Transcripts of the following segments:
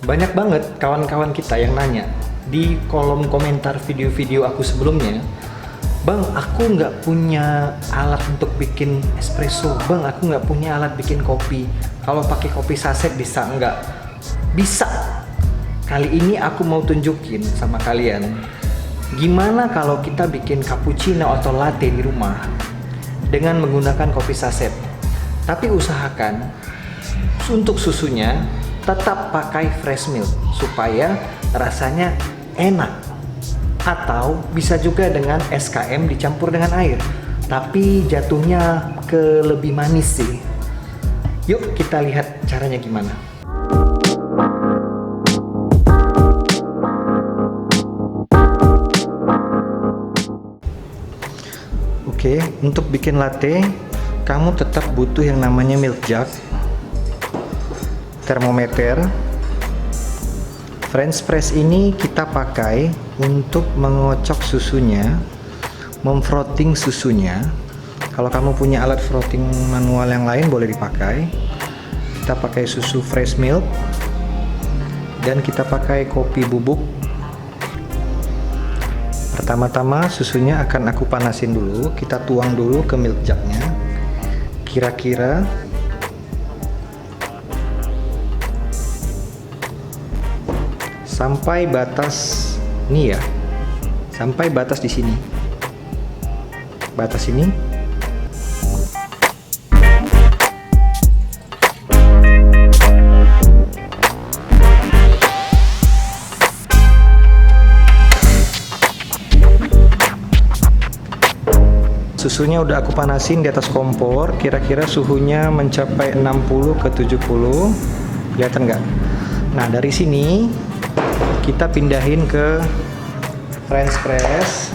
Banyak banget kawan-kawan kita yang nanya di kolom komentar video-video aku sebelumnya, Bang, aku nggak punya alat untuk bikin espresso. Bang, aku nggak punya alat bikin kopi. Kalau pakai kopi saset bisa nggak? Bisa. Kali ini aku mau tunjukin sama kalian, gimana kalau kita bikin cappuccino atau latte di rumah dengan menggunakan kopi saset. Tapi usahakan untuk susunya tetap pakai fresh milk supaya rasanya enak. Atau bisa juga dengan SKM dicampur dengan air, tapi jatuhnya ke lebih manis sih. Yuk kita lihat caranya gimana. Oke, untuk bikin latte kamu tetap butuh yang namanya milk jug, termometer. French press ini kita pakai untuk mengocok susunya, memfrotting susunya. Kalau kamu punya alat frotting manual yang lain boleh dipakai. Kita pakai susu fresh milk dan kita pakai kopi bubuk. Pertama-tama susunya akan aku panasin dulu. Kita tuang dulu ke milk jugnya. Kira-kira sampai batas ini ya, sampai batas di sini, batas ini. Susunya udah aku panasin di atas kompor, kira-kira suhunya mencapai 60 ke 70, kelihatan nggak? Nah dari sini kita pindahin ke French press.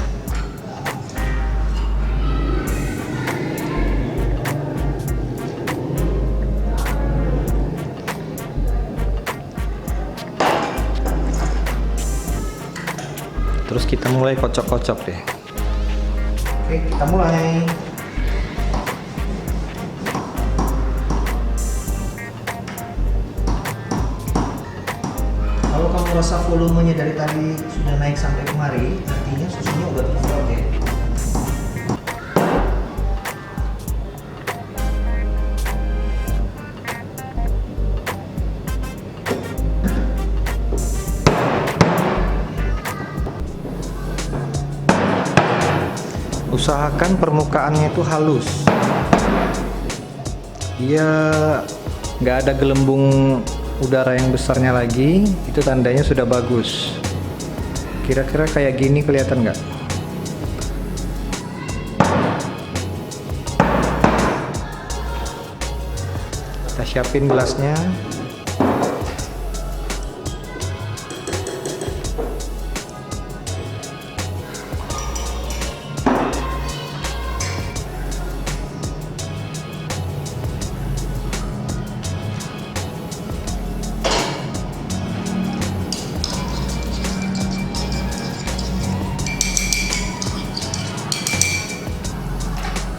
Terus kita mulai kocok-kocok deh. Oke, kita mulai. Kalau kamu rasa volumenya dari tadi sudah naik sampai kemari, artinya susunya udah terfrot ya. Usahakan permukaannya itu halus. Dia nggak ada gelembung udara yang besarnya lagi, itu tandanya sudah bagus. Kira-kira kayak gini kelihatan nggak? Kita siapin gelasnya.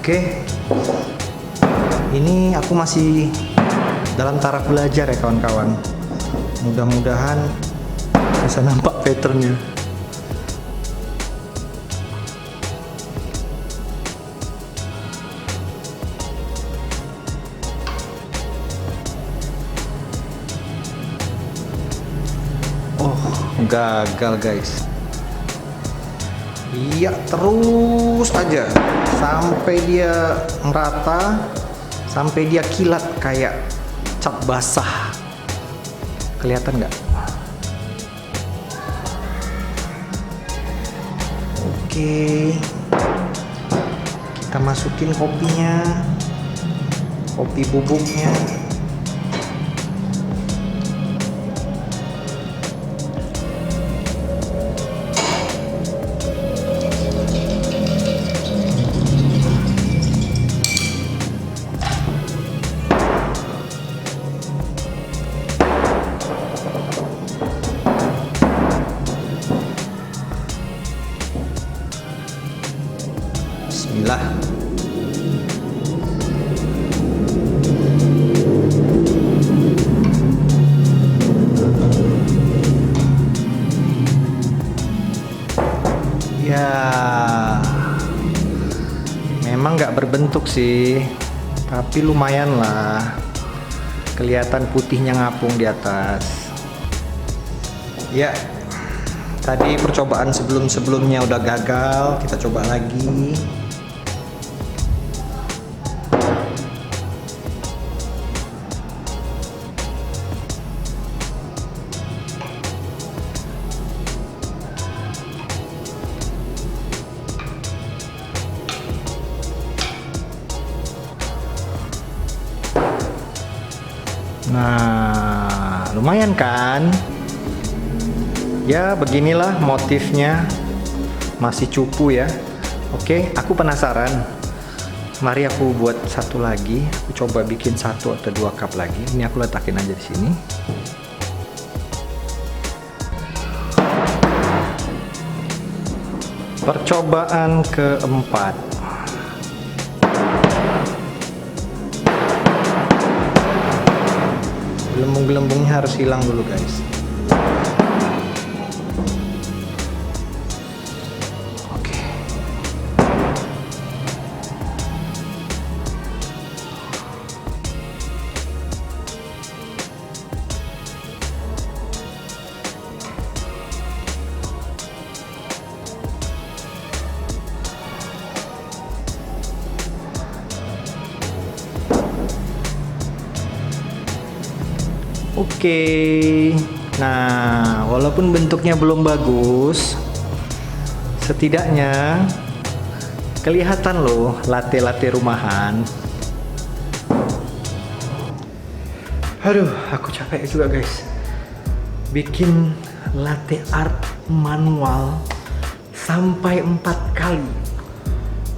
Oke, ini aku masih dalam taraf belajar ya kawan-kawan. Mudah-mudahan bisa nampak patternnya. Oh, gagal guys. Iya, terus aja sampai dia merata, sampai dia kilat kayak cap basah. Kelihatan nggak? Oke, kita masukin kopinya, kopi bubuknya. Bismillah. Ya, memang nggak berbentuk sih, tapi lumayan lah. Kelihatan putihnya ngapung di atas. Ya, tadi percobaan sebelumnya udah gagal, kita coba lagi. Nah, lumayan kan? Ya, beginilah motifnya. Masih cupu ya. Oke, aku penasaran. Mari aku buat satu lagi. Aku coba bikin 1 atau 2 cup lagi. Ini aku letakin aja di sini. Percobaan keempat. Gelembung-gelembungnya harus hilang dulu guys. Oke. Oke, nah walaupun bentuknya belum bagus, setidaknya kelihatan loh latte-latte rumahan. Aduh, aku capek juga guys. Bikin latte art manual sampai 4 kali.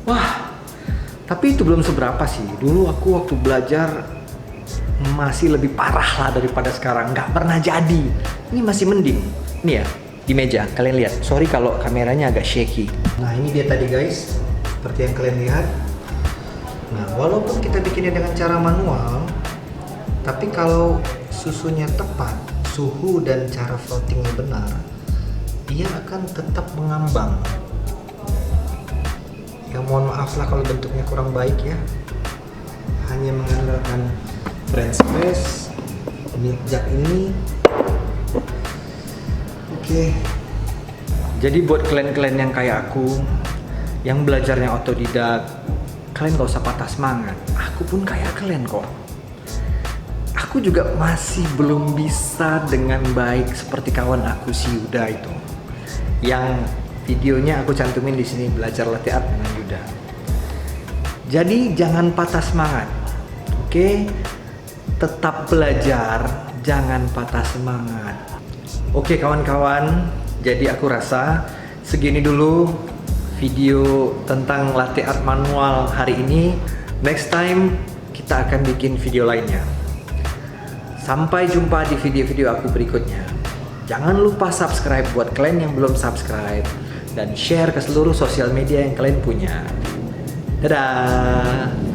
Wah, tapi itu belum seberapa sih. Dulu aku waktu belajar masih lebih parah lah daripada sekarang, nggak pernah jadi. Ini masih mending. Ini ya, di meja, kalian lihat. Sorry kalau kameranya agak shaky. Nah, ini dia tadi guys, seperti yang kalian lihat. Nah, walaupun kita bikinnya dengan cara manual, tapi kalau susunya tepat, suhu dan cara floatingnya benar, dia akan tetap mengambang. Ya mohon maaf lah kalau bentuknya kurang baik ya. Hanya mengandalkan French press, milk jug ini. Oke. Jadi buat kalian-kalian yang kayak aku, yang belajarnya otodidak, kalian gak usah patah semangat. Aku pun kayak kalian kok. Aku juga masih belum bisa dengan baik seperti kawan aku si Yuda itu. Yang videonya aku cantumin di sini, belajar latte art dengan Yuda. Jadi jangan patah semangat. Oke? Tetap belajar, jangan patah semangat. Oke kawan-kawan, jadi aku rasa segini dulu video tentang latte art manual hari ini. Next time kita akan bikin video lainnya. Sampai jumpa di video-video aku berikutnya. Jangan lupa subscribe buat kalian yang belum subscribe, dan share ke seluruh sosial media yang kalian punya. Dadah!